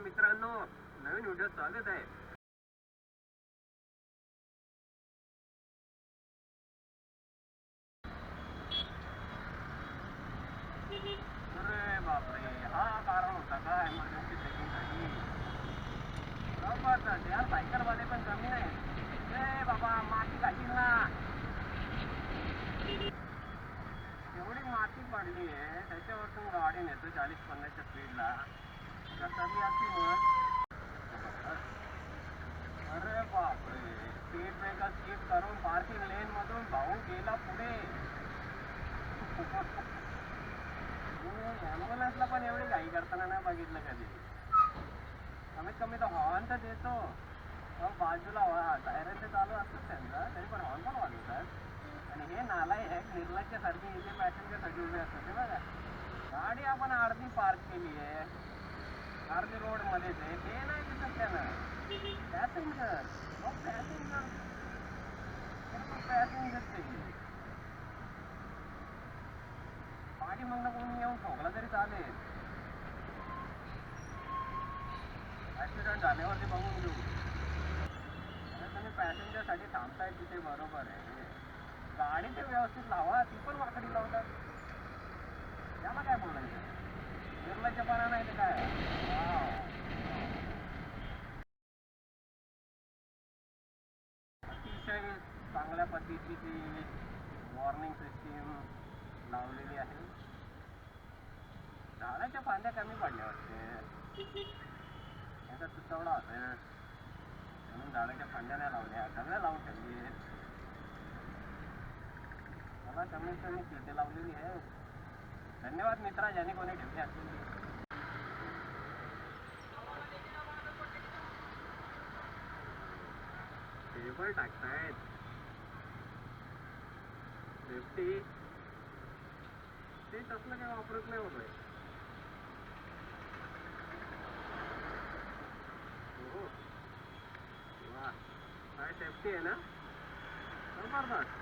मित्रांनो, नवीन व्हिडिओ स्वागत आहे. अरे बापरे, हा कारण होता का इमर्जन्सी चेकिंगसाठी? बरोबर यार, सायकलवाले पण कमी नाही. ए बाबा, माती घालील ना. एवढी माती पडली आहे, त्याच्यावरतून गाडी नेतो 40-50च्या स्पीडला. कसा बी अशी म्हण. अरे बापरे, स्पीड ब्रेकर स्किप करून पार्किंग लेन मधून भाऊ गेला पुढे. ॲम्ब्युलन्सला पण एवढी घाई करताना नाही बघितलं कधी. कमीत कमी तर हॉर्न तर देतो. बाजूला सायरनचे चालू असतात त्यांचा, तरी पण हॉर्न पण वाजवतात. आणि हे नालायक निर्लज्जासारखी इथे पॅसेंजरसाठी उभे असतात. बघा, गाडी आपण अर्धी पार्क केली आहे, अर्धी रोडमध्येच आहे, ते नाही दिसत त्यानं. पॅसेंजर पॅसेंजर पॅसेंजरचे पाठी मग कोणी येऊन ठोकला तरी चालेल. ॲक्सिडेंट झाल्यावरती बघून घेऊ. तुम्ही पॅसेंजरसाठी थांबताय तिथे बरोबर आहे, गाडी ते व्यवस्थित लावा. ती पण वाकडी लावतात, त्याला काय बोलायचं? निर्लज्जपणा नाही ते काय. अतिशय चांगल्या पद्धतीची वॉर्निंग सिस्टीम लावलेली आहे. झाडाच्या फांद्या कमी पडल्या वाटते, याचा तुटवडा असेल म्हणून झाडाच्या फांद्या नाही लावल्या, सगळ्या लावून ठेवली. मला कमीत कमी सीटे लावलेली आहे. धन्यवाद मित्रा, ज्याने कोणी ठेवली असलेली. टेबल टाकतायत, सेफ्टी ते तसलं काही वापरत नाही होत. हो, वा, काय सेफ्टी आहे ना, जबरदस्त.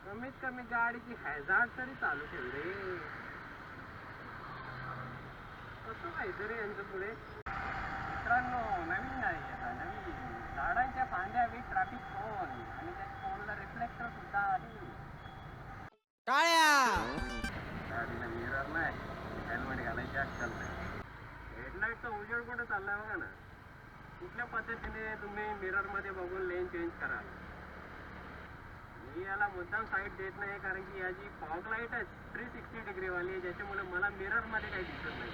कमीत कमी गाडीची हॅझार्ड तरी चालू ठेव रे. कसं व्हायचं रे यांचं पुढे? मित्रांनो, नवीन नाही आता, नवीन झाडांच्या फांद्या विथ ट्रॅफिक कोन, आणि त्या कोनला रिफ्लेक्टर सुद्धा आहे. गाडीला मिरर नाही, हेल्मेट घालायची अक्कल नाही. हेडलाईटचा उजेड कुठे चाललाय बघा ना. कुठल्या पद्धतीने तुम्ही मिरर मध्ये बघून लेन चेंज कराल? मी याला मुद्दाम साईड देत नाही, कारण की याची फॉग लाईट आहे 360 डिग्री वाली आहे, ज्याच्यामुळे मला मिरर मध्ये काही दिसत नाही.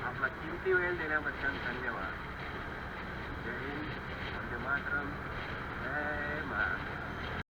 आपला किमती वेळ देण्याबद्दल धन्यवाद. जय हिंद, वंदे मातरम.